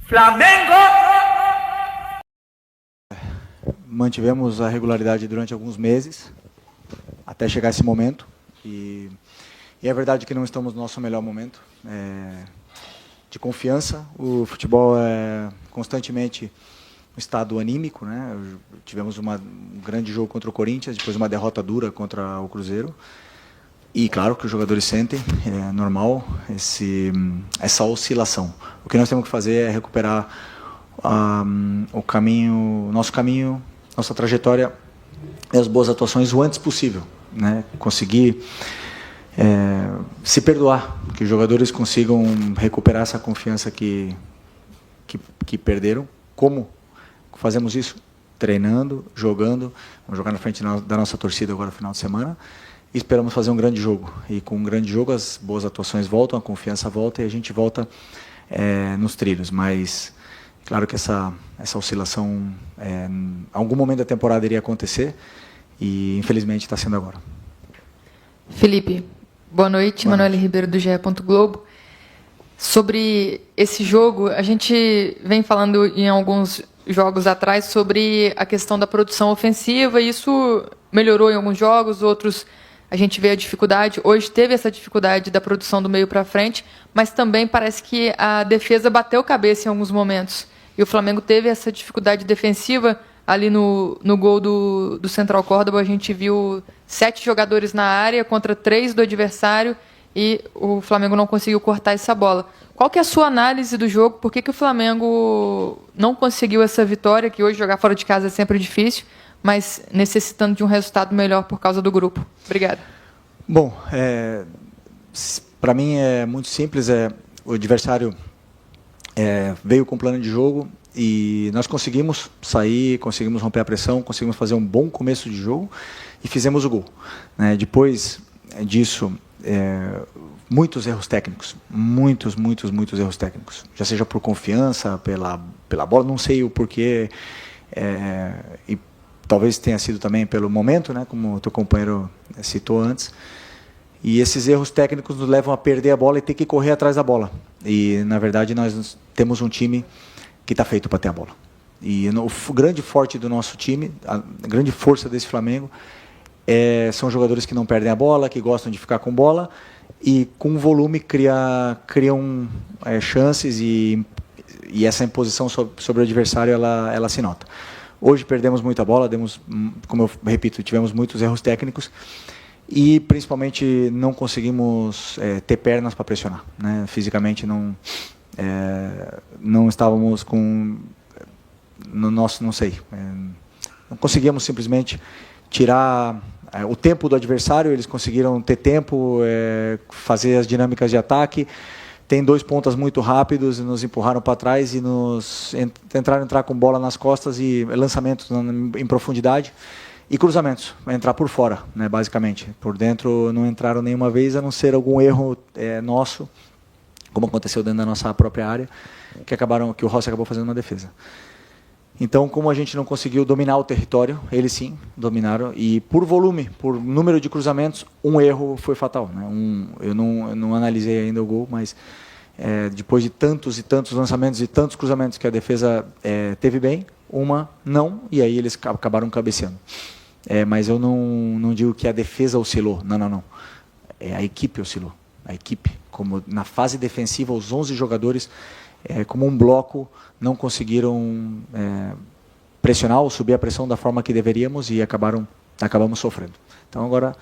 Flamengo! Mantivemos a regularidade durante alguns meses, até chegar esse momento. E é verdade que não estamos no nosso melhor momento de confiança. O futebol é constantemente um estado anímico, né? Tivemos um grande jogo contra o Corinthians, depois uma derrota dura contra o Cruzeiro. E claro que os jogadores sentem, é normal essa oscilação. O que nós temos que fazer é recuperar o caminho, nosso caminho, nossa trajetória e as boas atuações o antes possível, né? Conseguir se perdoar, que os jogadores consigam recuperar essa confiança que perderam. Como fazemos isso? Treinando, jogando. Vamos jogar na frente da nossa torcida agora no final de semana. E esperamos fazer um grande jogo. E com um grande jogo as boas atuações voltam, a confiança volta e a gente volta nos trilhos. Mas claro que essa oscilação em algum momento da temporada iria acontecer e infelizmente está sendo agora. Felipe, boa noite. Manoel Ribeiro do GE. Globo. Sobre esse jogo, a gente vem falando em alguns jogos atrás sobre a questão da produção ofensiva, e isso melhorou em alguns jogos, outros a gente vê a dificuldade. Hoje teve essa dificuldade da produção do meio para frente, mas também parece que a defesa bateu cabeça em alguns momentos. E o Flamengo teve essa dificuldade defensiva ali no gol do Central Córdoba. A gente viu 7 jogadores na área contra 3 do adversário e o Flamengo não conseguiu cortar essa bola. Qual que é a sua análise do jogo? Por que o Flamengo não conseguiu essa vitória, que hoje jogar fora de casa é sempre difícil, mas necessitando de um resultado melhor por causa do grupo? Obrigado. Bom, para mim é muito simples. O adversário veio com plano de jogo e nós conseguimos sair, conseguimos romper a pressão, conseguimos fazer um bom começo de jogo e fizemos o gol, né? Depois disso, muitos erros técnicos, muitos erros técnicos, já seja por confiança, pela bola, não sei o porquê, e talvez tenha sido também pelo momento, né, como o teu companheiro citou antes. E esses erros técnicos nos levam a perder a bola e ter que correr atrás da bola. E, na verdade, nós temos um time que está feito para ter a bola. E o grande forte do nosso time, a grande força desse Flamengo, são jogadores que não perdem a bola, que gostam de ficar com bola e, com volume, criam chances e essa imposição sobre o adversário, ela se nota. Hoje perdemos muita bola, como eu repito, tivemos muitos erros técnicos e principalmente não conseguimos ter pernas para pressionar, né? Fisicamente não estávamos no nosso, não sei, não conseguíamos simplesmente tirar o tempo do adversário. Eles conseguiram ter tempo, fazer as dinâmicas de ataque. Tem 2 pontas muito rápidos, nos empurraram para trás e tentaram entrar com bola nas costas e lançamentos em profundidade e cruzamentos, entrar por fora, né, basicamente. Por dentro não entraram nenhuma vez, a não ser algum erro nosso, como aconteceu dentro da nossa própria área, que o Rossi acabou fazendo uma defesa. Então, como a gente não conseguiu dominar o território, eles sim dominaram, e por volume, por número de cruzamentos, um erro foi fatal, né? Eu não analisei ainda o gol, mas depois de tantos e tantos lançamentos e tantos cruzamentos que a defesa teve bem, uma não, e aí eles acabaram cabeceando. Mas eu não digo que a defesa oscilou, não. A equipe oscilou. A equipe, como na fase defensiva, os 11 jogadores, como um bloco, não conseguiram pressionar ou subir a pressão da forma que deveríamos e acabamos sofrendo. Então agora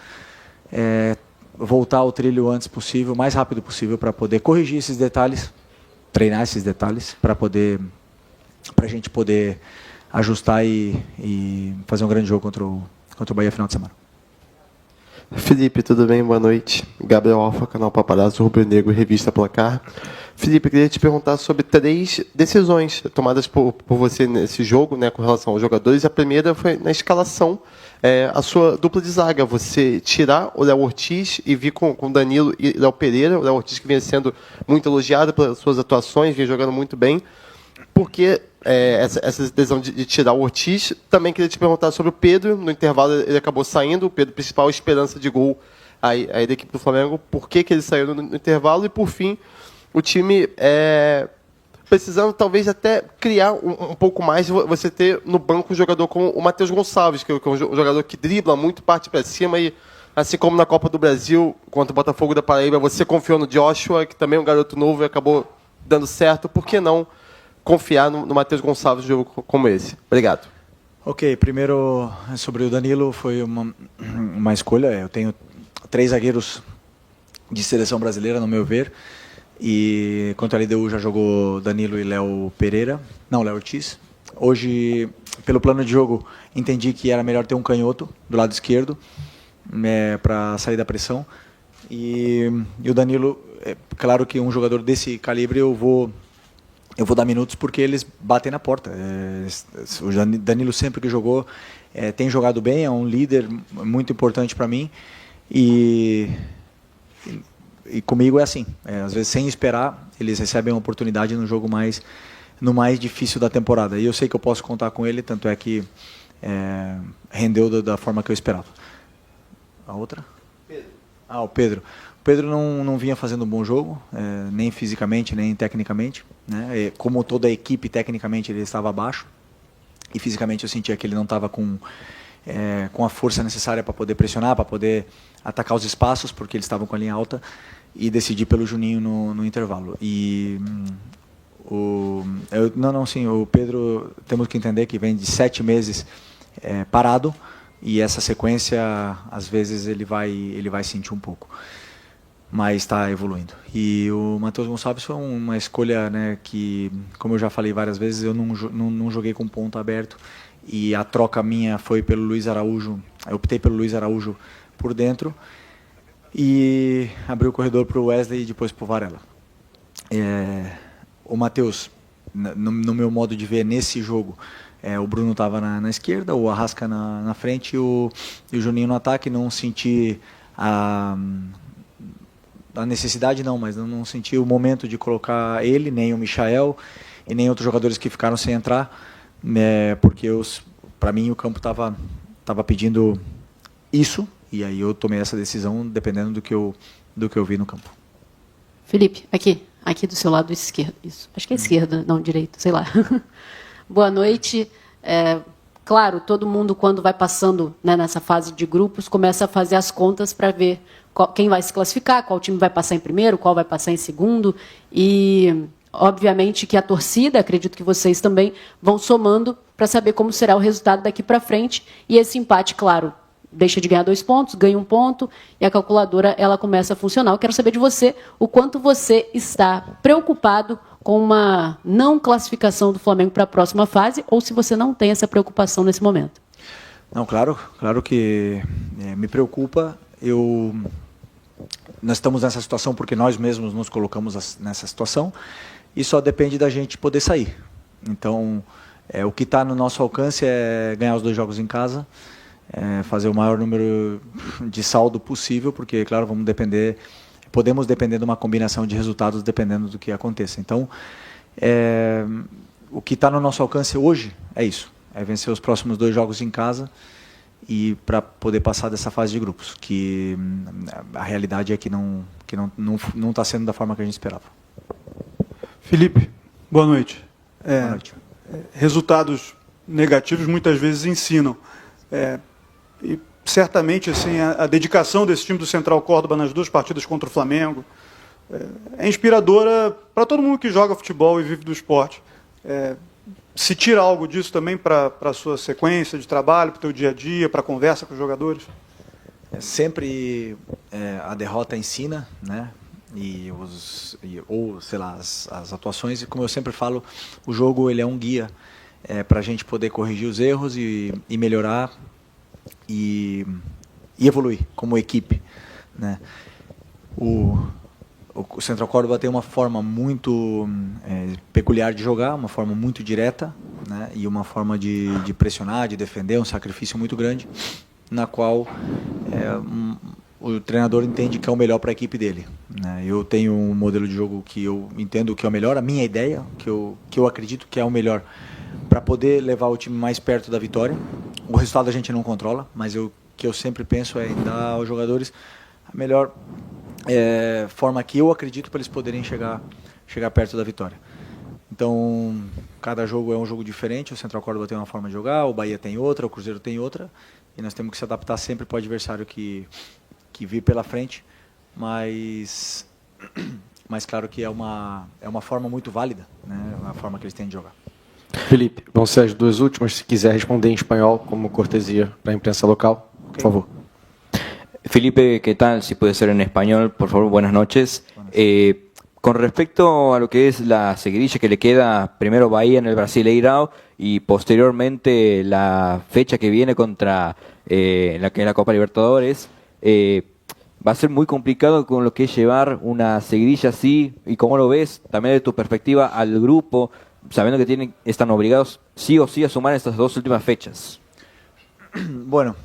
voltar ao trilho o antes possível, o mais rápido possível, para poder corrigir esses detalhes, treinar esses detalhes, para a gente poder ajustar e fazer um grande jogo contra o Bahia final de semana. Felipe, tudo bem? Boa noite. Gabriel Alfa, canal Paparazzo, Rubro Negro, Revista Placar. Felipe, queria te perguntar sobre 3 decisões tomadas por você nesse jogo, né, com relação aos jogadores. A primeira foi na escalação, a sua dupla de zaga. Você tirar o Léo Ortiz e vir com o Danilo e Léo Pereira. O Léo Ortiz, que vinha sendo muito elogiado pelas suas atuações, vinha jogando muito bem. Por que essa decisão de tirar o Ortiz? Também queria te perguntar sobre o Pedro. No intervalo ele acabou saindo, o Pedro, principal esperança de gol aí da equipe do Flamengo. Por que ele saiu no intervalo? E, por fim, o time precisando talvez até criar um pouco mais, você ter no banco um jogador como o Matheus Gonçalves, que é um jogador que dribla muito, parte para cima e, assim como na Copa do Brasil, contra o Botafogo da Paraíba, você confiou no Joshua, que também é um garoto novo e acabou dando certo. Por que não confiar no Matheus Gonçalves num jogo como esse? Obrigado. Ok, primeiro sobre o Danilo, foi uma escolha. Eu tenho 3 zagueiros de seleção brasileira, no meu ver, e contra a LDU já jogou Danilo e Léo Ortiz. Hoje, pelo plano de jogo, entendi que era melhor ter um canhoto do lado esquerdo, para sair da pressão, e o Danilo, claro que um jogador desse calibre eu vou dar minutos porque eles batem na porta. O Danilo sempre que jogou tem jogado bem, é um líder muito importante para mim, e comigo é assim, às vezes sem esperar eles recebem uma oportunidade no jogo no mais difícil da temporada, e eu sei que eu posso contar com ele, tanto é que rendeu da forma que eu esperava. A outra? Pedro. O Pedro. O Pedro não vinha fazendo um bom jogo, nem fisicamente, nem tecnicamente, né? Como toda a equipe, tecnicamente ele estava abaixo, e fisicamente eu sentia que ele não estava com a força necessária para poder pressionar, para poder atacar os espaços, porque eles estavam com a linha alta, e decidi pelo Juninho no intervalo. E o Pedro, temos que entender que vem de 7 meses parado, e essa sequência, às vezes, ele vai sentir um pouco, mas está evoluindo. E o Matheus Gonçalves foi uma escolha, né, que, como eu já falei várias vezes, eu não joguei com ponta aberto, e a troca minha foi pelo Luiz Araújo. Eu optei pelo Luiz Araújo por dentro e abri o corredor para o Wesley e depois para o Varela. O Matheus, no meu modo de ver nesse jogo, o Bruno estava na esquerda, o Arrasca na frente e o Juninho no ataque. Não senti a necessidade, mas não senti o momento de colocar ele, nem o Michael e nem outros jogadores que ficaram sem entrar, porque para mim o campo estava pedindo isso, e aí eu tomei essa decisão dependendo do que eu vi no campo. Felipe, aqui do seu lado esquerdo, isso. Acho que é esquerda, não direito, sei lá. Boa noite. Claro, todo mundo, quando vai passando, né, nessa fase de grupos, começa a fazer as contas para ver quem vai se classificar, qual time vai passar em primeiro, qual vai passar em segundo. E, obviamente, que a torcida, acredito que vocês também, vão somando para saber como será o resultado daqui para frente. E esse empate, claro, deixa de ganhar 2 pontos, ganha 1 ponto, e a calculadora ela começa a funcionar. Eu quero saber de você o quanto você está preocupado com uma não classificação do Flamengo para a próxima fase, ou se você não tem essa preocupação nesse momento. Não, claro que me preocupa. Nós estamos nessa situação porque nós mesmos nos colocamos nessa situação, e só depende da gente poder sair. Então, o que está no nosso alcance é ganhar os 2 jogos em casa, fazer o maior número de saldo possível, porque, claro, podemos depender de uma combinação de resultados dependendo do que aconteça. Então, o que está no nosso alcance hoje é isso, vencer os próximos 2 jogos em casa, e para poder passar dessa fase de grupos, que a realidade é que não está sendo da forma que a gente esperava. Felipe, boa noite. Boa noite. Resultados negativos muitas vezes ensinam. E certamente assim, a dedicação desse time do Central Córdoba nas 2 partidas contra o Flamengo é inspiradora para todo mundo que joga futebol e vive do esporte. Se tira algo disso também para a sua sequência de trabalho, para o teu dia a dia, para a conversa com os jogadores? Sempre a derrota ensina, né? Ou sei lá, as atuações, e como eu sempre falo, o jogo ele é um guia para a gente poder corrigir os erros e melhorar e evoluir como equipe, né? O Central Córdoba tem uma forma muito peculiar de jogar, uma forma muito direta, né? E uma forma de pressionar, de defender, um sacrifício muito grande, na qual o treinador entende que é o melhor para a equipe dele, né? Eu tenho um modelo de jogo que eu entendo que é o melhor, a minha ideia, que eu acredito que é o melhor para poder levar o time mais perto da vitória. O resultado a gente não controla, mas o que eu sempre penso é em dar aos jogadores a melhor forma que eu acredito para eles poderem chegar perto da vitória. Então, cada jogo é um jogo diferente, o Central Córdoba tem uma forma de jogar, o Bahia tem outra, o Cruzeiro tem outra, e nós temos que se adaptar sempre para o adversário que vir pela frente, mas claro que é uma forma muito válida, né, a forma que eles têm de jogar. Felipe, vão ser as duas últimas, se quiser responder em espanhol, como cortesia para a imprensa local, por favor. Felipe, ¿qué tal? Si puede ser en español, por favor, buenas noches. Con respecto a lo que es la seguidilla que le queda, primero Bahía en el Brasileirao y posteriormente la fecha que viene contra la Copa Libertadores, va a ser muy complicado con lo que es llevar una seguidilla así, y cómo lo ves, también de tu perspectiva, al grupo, sabiendo que están obligados sí o sí a sumar estas dos últimas fechas. Bueno,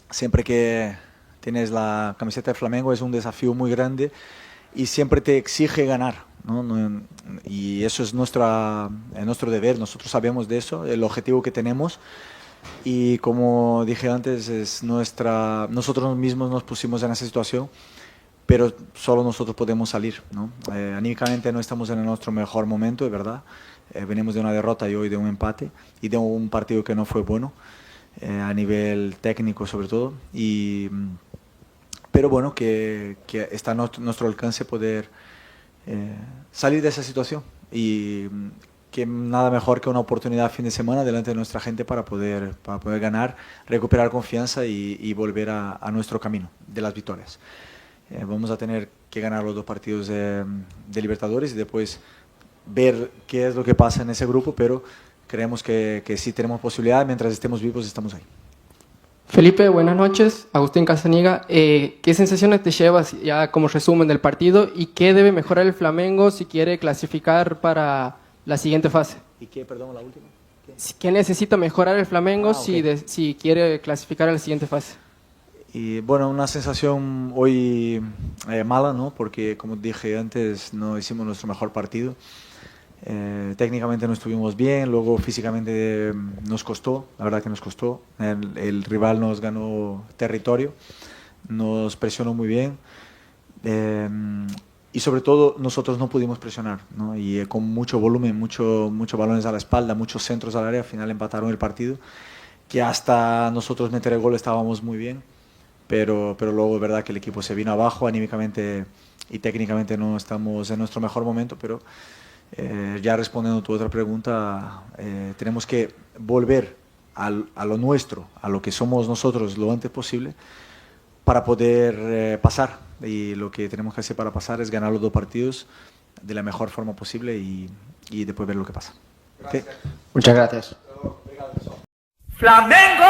siempre que tienes la camiseta de Flamengo es un desafío muy grande y siempre te exige ganar, ¿no? Y eso es nuestro deber, nosotros sabemos de eso, el objetivo que tenemos, y como dije antes, nosotros mismos nos pusimos en esa situación, pero solo nosotros podemos salir, ¿no? Anímicamente no estamos en nuestro mejor momento, de verdad, venimos de una derrota y hoy de un empate y de un partido que no fue bueno, a nivel técnico sobre todo, pero bueno, que está a nuestro alcance poder salir de esa situación, y que nada mejor que una oportunidad a fin de semana delante de nuestra gente para poder ganar, recuperar confianza y volver a nuestro camino de las victorias. Vamos a tener que ganar los dos partidos de Libertadores y después ver qué es lo que pasa en ese grupo, pero creemos que sí tenemos posibilidad, mientras estemos vivos estamos ahí. Felipe, buenas noches. Agustín Casaniga. ¿Qué sensaciones te llevas ya como resumen del partido y qué debe mejorar el Flamengo si quiere clasificar para la siguiente fase? ¿Y qué, perdón, la última? ¿Qué necesita mejorar el Flamengo okay. si quiere clasificar a la siguiente fase? Y bueno, una sensación hoy mala, ¿no? Porque como dije antes, no hicimos nuestro mejor partido. Técnicamente no estuvimos bien, luego físicamente nos costó, la verdad que nos costó. El rival nos ganó territorio, nos presionó muy bien, y sobre todo nosotros no pudimos presionar, ¿no? Y con mucho volumen, muchos balones a la espalda, muchos centros al área, al final empataron el partido, que hasta nosotros meter el gol estábamos muy bien, pero luego es verdad que el equipo se vino abajo, anímicamente y técnicamente no estamos en nuestro mejor momento, pero ya respondiendo a tu otra pregunta, tenemos que volver a lo nuestro, a lo que somos nosotros lo antes posible para poder pasar, y lo que tenemos que hacer para pasar es ganar los dos partidos de la mejor forma posible y después ver lo que pasa. ¿Okay? Muchas gracias. Flamengo